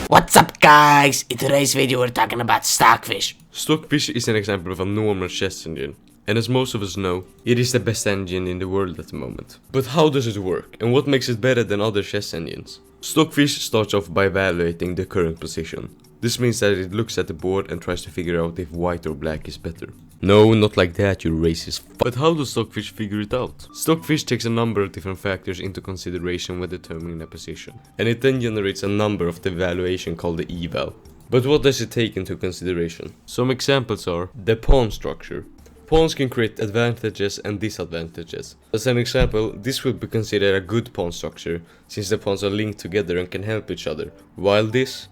What's up guys? In today's video we're talking about Stockfish. Stockfish is an example of a normal chess engine, and as most of us know, it is the best engine in the world at the moment. But how does it work, and what makes it better than other chess engines? Stockfish starts off by evaluating the current position. This means that it looks at the board and tries to figure out if white or black is better. No, not like that, you racist f. But how does Stockfish figure it out? Stockfish takes a number of different factors into consideration when determining a position, and it then generates a number of the evaluation called the eval. But what does it take into consideration? Some examples are the pawn structure. Pawns can create advantages and disadvantages. As an example, this would be considered a good pawn structure, since the pawns are linked together and can help each other, while this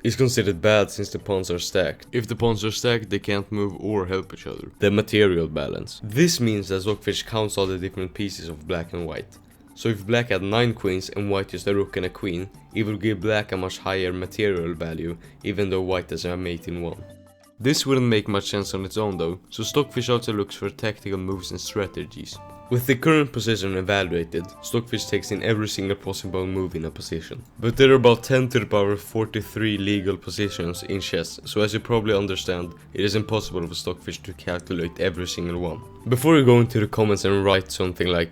is considered bad since the pawns are stacked. If the pawns are stacked, they can't move or help each other. The material balance. This means that Stockfish counts all the different pieces of black and white. So if black had 9 queens and white just a rook and a queen, it would give black a much higher material value, even though white has a mate in 1. This wouldn't make much sense on its own though, so Stockfish also looks for tactical moves and strategies. With the current position evaluated, Stockfish takes in every single possible move in a position. But there are about 10 to the power 43 legal positions in chess, so as you probably understand, it is impossible for Stockfish to calculate every single one. Before you go into the comments and write something like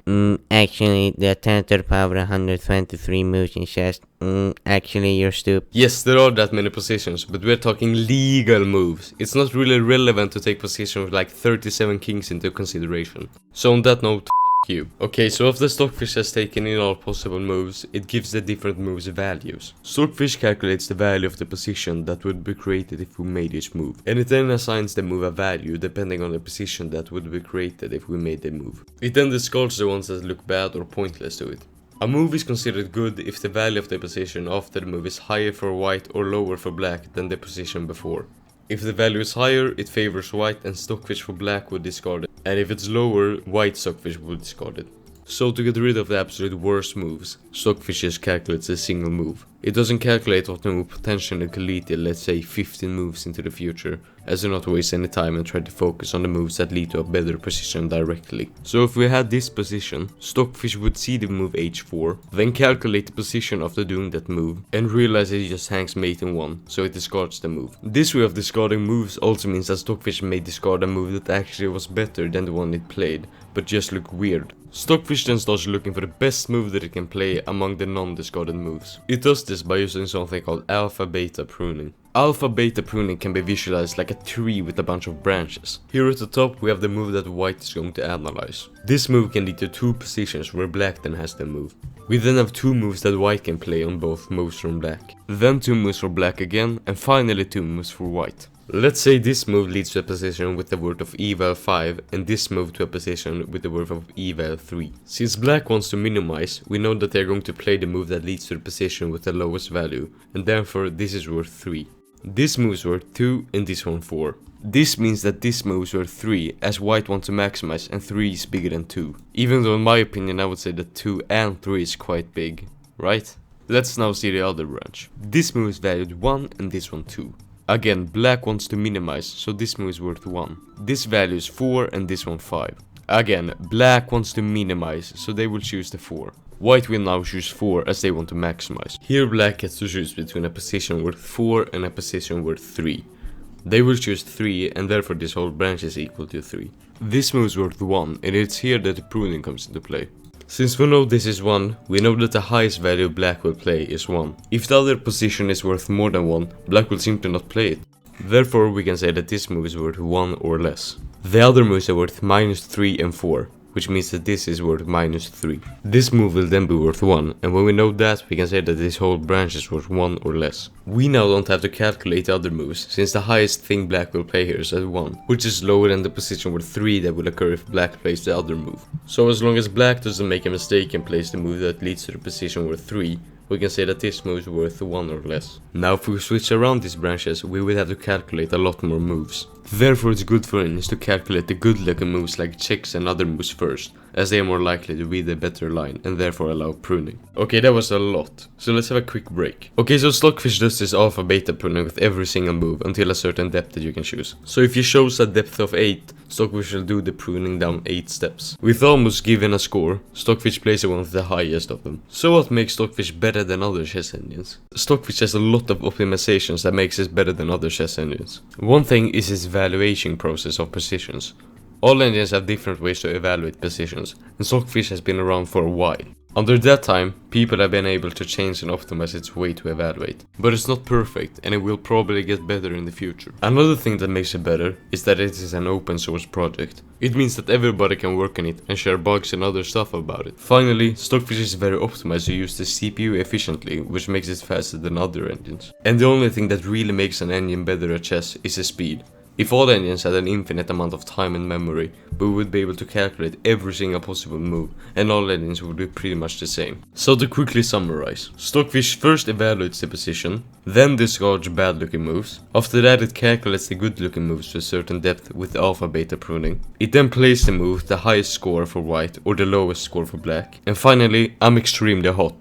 Actually, there are 10 to the power 123 moves in chess. Actually, you're stupid. yes, there are that many positions, but we're talking legal moves. It's not really relevant to take position with like 37 kings into consideration. So on that note, you. Okay, so after Stockfish has taken in all possible moves, it gives the different moves values. Stockfish calculates the value of the position that would be created if we made each move, and it then assigns the move a value depending on the position that would be created if we made the move. It then discards the ones that look bad or pointless to it. A move is considered good if the value of the position after the move is higher for white or lower for black than the position before. If the value is higher, it favors white and Stockfish for black would discard it, and if it's lower, white Stockfish would discard it. So to get rid of the absolute worst moves, Stockfish just calculates a single move. It doesn't calculate what the move potentially could lead to, let's say 15 moves into the future, as to not waste any time and try to focus on the moves that lead to a better position directly. So if we had this position, Stockfish would see the move h4, then calculate the position after doing that move, and realize that he just hangs mate in 1, so it discards the move. This way of discarding moves also means that Stockfish may discard a move that actually was better than the one it played, but just looked weird. Stockfish then starts looking for the best move that it can play among the non-discarded moves. It does this by using something called alpha-beta pruning. Alpha-beta pruning can be visualized like a tree with a bunch of branches. Here at the top we have the move that white is going to analyze. This move can lead to 2 positions where black then has the move. We then have 2 moves that white can play on both moves from black. Then 2 moves for black again, and finally 2 moves for white. Let's say this move leads to a position with the worth of eval 5 and this move to a position with the worth of eval 3. Since black wants to minimize, we know that they are going to play the move that leads to the position with the lowest value, and therefore this is worth 3. This move is worth 2 and this one 4. This means that this move is worth 3 as white wants to maximize and 3 is bigger than 2. Even though in my opinion I would say that 2 and 3 is quite big, right? Let's now see the other branch. This move is valued 1 and this one 2. Again, black wants to minimize, so this move is worth 1. This value is 4 and this one 5. Again, black wants to minimize, so they will choose the 4. White will now choose 4 as they want to maximize. Here black gets to choose between a position worth 4 and a position worth 3. They will choose 3 and therefore this whole branch is equal to 3. This move is worth 1 and it's here that the pruning comes into play. Since we know this is 1, we know that the highest value black will play is 1. If the other position is worth more than 1, black will simply not play it. Therefore we can say that this move is worth 1 or less. The other moves are worth -3 and 4, which means that this is worth -3. This move will then be worth 1, and when we know that, we can say that this whole branch is worth 1 or less. We now don't have to calculate the other moves, since the highest thing black will play here is at 1, which is lower than the position worth 3 that will occur if black plays the other move. So as long as black doesn't make a mistake and plays the move that leads to the position worth 3, we can say that this move is worth 1 or less. Now if we switch around these branches, we will have to calculate a lot more moves. Therefore it's good for engines to calculate the good looking moves like checks and other moves first, as they are more likely to be the better line and therefore allow pruning. Okay, that was a lot, so let's have a quick break. Okay, so Stockfish does this alpha beta pruning with every single move until a certain depth that you can choose. So if you chose a depth of 8, Stockfish will do the pruning down 8 steps. With almost given a score, Stockfish plays one of the highest of them. So what makes Stockfish better than other chess engines? Stockfish has a lot of optimizations that makes it better than other chess engines. One thing is its evaluation process of positions. All engines have different ways to evaluate positions, and Stockfish has been around for a while. Under that time, people have been able to change and optimize its way to evaluate. But it's not perfect, and it will probably get better in the future. Another thing that makes it better is that it is an open source project. It means that everybody can work on it and share bugs and other stuff about it. Finally, Stockfish is very optimized to use the CPU efficiently, which makes it faster than other engines. And the only thing that really makes an engine better at chess is the speed. If all engines had an infinite amount of time and memory, we would be able to calculate every single possible move, and all engines would be pretty much the same. So to quickly summarize, Stockfish first evaluates the position, then discards bad looking moves. After that it calculates the good looking moves to a certain depth with alpha beta pruning. It then plays the move the highest score for white or the lowest score for black. And finally, I'm extremely hot,